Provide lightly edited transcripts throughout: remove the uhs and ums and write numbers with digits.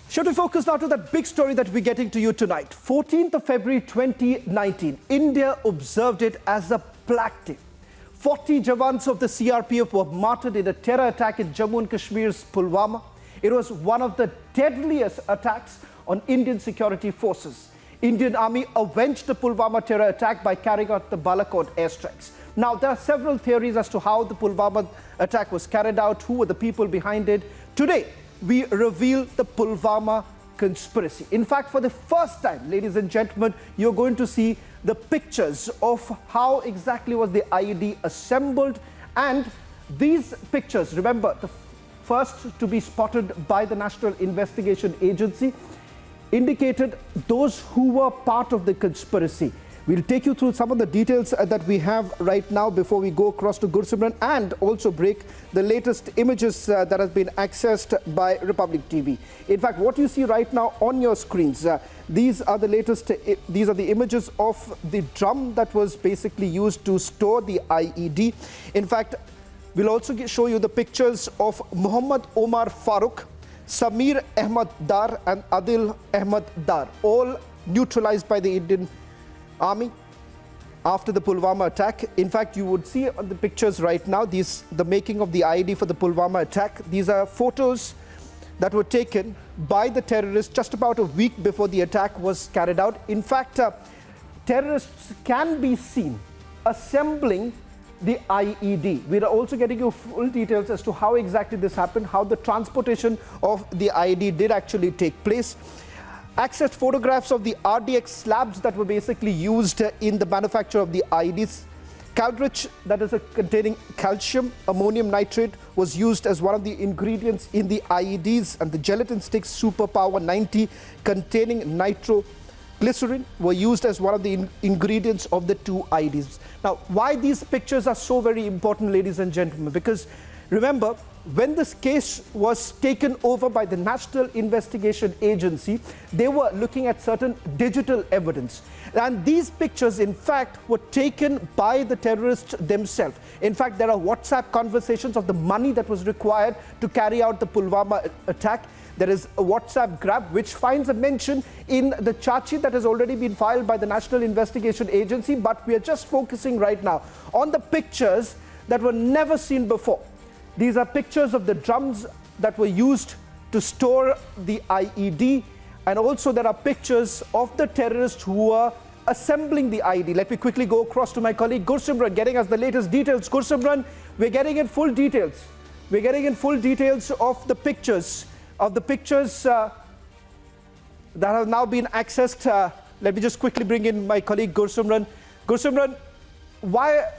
Shall we focus now to that big story that we're getting to you tonight? 14th of February 2019, India observed it as a Black Day. 40 Jawans of the CRPF were martyred in a terror attack in Jammu and Kashmir's Pulwama. It was one of the deadliest attacks on Indian security forces. Indian Army avenged the Pulwama terror attack by carrying out the Balakot airstrikes. Now, there are several theories as to how the Pulwama attack was carried out, who were the people behind it. Today, we reveal the Pulwama conspiracy. In fact, for the first time, ladies and gentlemen, you're going to see the pictures of how exactly was the IED assembled. And these pictures, remember, the first to be spotted by the National Investigation Agency, indicated those who were part of the conspiracy. We'll take you through some of the details that we have right now before we go across to Gursimran, and also break the latest images that has been accessed by Republic TV. In fact, what you see right now on your screens, these are the latest, these are the images of the drum that was basically used to store the IED. In fact, we'll also show you the pictures of Muhammad Omar Farooq, Samir Ahmad Dar and Adil Ahmad Dar, all neutralized by the Indian Army after the Pulwama attack. In fact, you would see on the pictures right now, the making of the IED for the Pulwama attack. These are photos that were taken by the terrorists just about a week before the attack was carried out. In fact, terrorists can be seen assembling the IED. We are also getting you full details as to how exactly this happened, how the transportation of the IED did actually take place. Accessed photographs of the RDX slabs that were basically used in the manufacture of the IEDs. Caldrich, that is containing calcium, ammonium nitrate, was used as one of the ingredients in the IEDs, and the gelatin sticks Superpower 90 containing nitroglycerin were used as one of the ingredients of the two IEDs. Now, why these pictures are so very important, ladies and gentlemen? Because remember, when this case was taken over by the National Investigation Agency, they were looking at certain digital evidence. And these pictures, in fact, were taken by the terrorists themselves. In fact, there are WhatsApp conversations of the money that was required to carry out the Pulwama attack. There is a WhatsApp grab which finds a mention in the charge sheet that has already been filed by the National Investigation Agency. But we are just focusing right now on the pictures that were never seen before. These are pictures of the drums that were used to store the IED, and also there are pictures of the terrorists who were assembling the IED. Let me quickly go across to my colleague Gursimran, getting us the latest details. Gursimran, we're getting in full details. We're getting in full details of the pictures that have now been accessed. Let me just quickly bring in my colleague Gursimran. Gursimran, why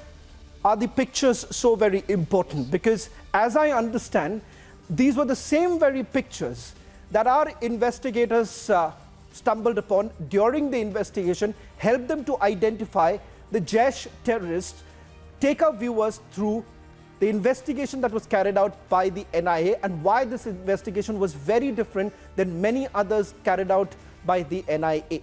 are the pictures so very important? Because as I understand, these were the same very pictures that our investigators stumbled upon during the investigation, helped them to identify the Jaish terrorists, take our viewers through the investigation that was carried out by the NIA and why this investigation was very different than many others carried out by the NIA.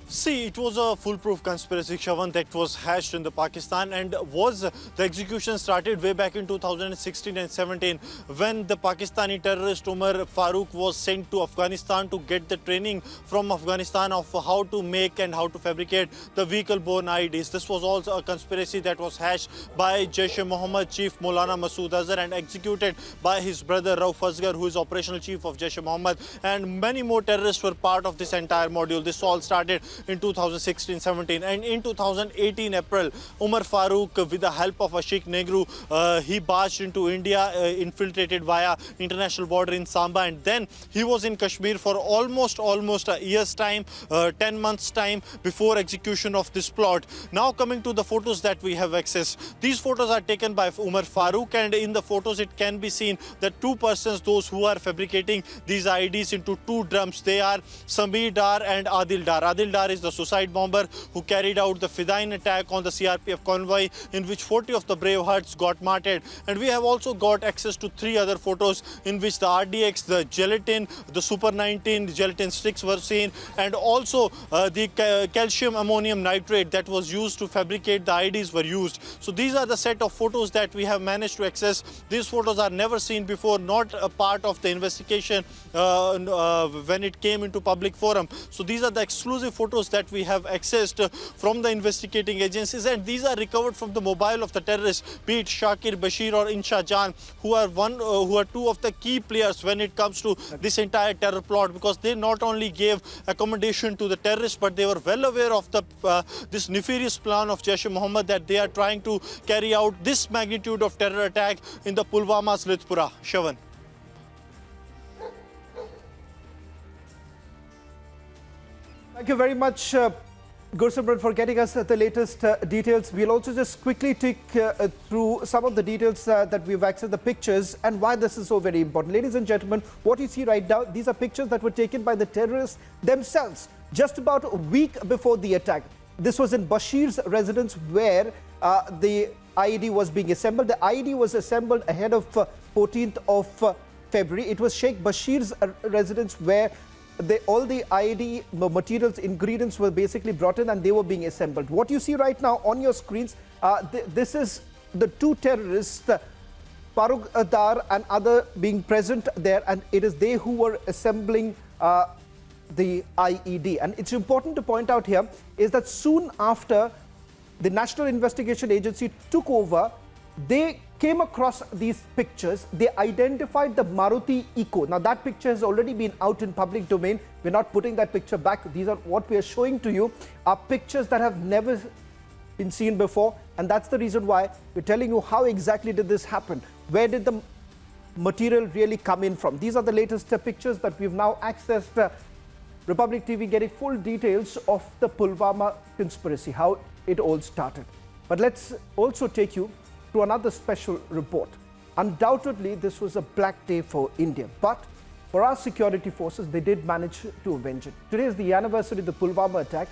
See, it was a foolproof conspiracy, Shawan, that was hatched in the Pakistan, and the execution started way back in 2016 and 17 when the Pakistani terrorist Umar Farooq was sent to Afghanistan to get the training from Afghanistan of how to make and how to fabricate the vehicle-borne IEDs. This was also a conspiracy that was hatched by Jaish-e-Mohammed chief Maulana Masood Azhar and executed by his brother Rauf Asghar, who is operational chief of Jaish-e-Mohammed, and many more terrorists were part of this entire module. This all started in 2016-17, and in 2018 April, Umar Farooq, with the help of Ashik Negru, he barged into India, infiltrated via international border in Samba, and then he was in Kashmir for almost a year's time, 10 months time before execution of this plot. Now coming to the photos that we have accessed, these photos are taken by Umar Farooq, and in the photos it can be seen that two persons, those who are fabricating these IEDs into two drums, they are Samir Dar and Adil Dar. Adil Dar Sardar is the suicide bomber who carried out the Fidain attack on the CRPF convoy, in which 40 of the brave hearts got martyred. And we have also got access to 3 other photos in which the RDX, the gelatin, the Super 19, the gelatin sticks were seen, and also the calcium ammonium nitrate that was used to fabricate the IDs were used. So these are the set of photos that we have managed to access. These photos are never seen before, not a part of the investigation when it came into public forum. So these are the exclusive photos that we have accessed from the investigating agencies, and these are recovered from the mobile of the terrorists, be it Shakir, Bashir or Insha Jan, who are 2 of the key players when it comes to this entire terror plot, because they not only gave accommodation to the terrorists, but they were well aware of the this nefarious plan of Jaish-e-Mohammed, that they are trying to carry out this magnitude of terror attack in the Pulwama's Lithpura. Shavan. Thank you very much, Gursimran, for getting us the latest details. We'll also just quickly take through some of the details that we've accessed, the pictures, and why this is so very important. Ladies and gentlemen, what you see right now, these are pictures that were taken by the terrorists themselves just about a week before the attack. This was in Bashir's residence where the IED was being assembled. The IED was assembled ahead of 14th of February. It was Sheikh Bashir's residence where all the IED materials, ingredients were basically brought in and they were being assembled. What you see right now on your screens, this is the 2 terrorists, Farooq Dar and other, being present there, and it is they who were assembling the IED. And it's important to point out here is that soon after the National Investigation Agency took over, they came across these pictures. They identified the Maruti Eco. Now that picture has already been out in public domain. We're not putting that picture back. These are what we are showing to you are pictures that have never been seen before, and that's the reason why we're telling you how exactly did this happen. Where did the material really come in from? These are the latest pictures that we've now accessed. Republic TV getting full details of the Pulwama conspiracy, how it all started. But let's also take you to another special report. Undoubtedly, this was a black day for India, but for our security forces, they did manage to avenge it. Today is the anniversary of the Pulwama attack,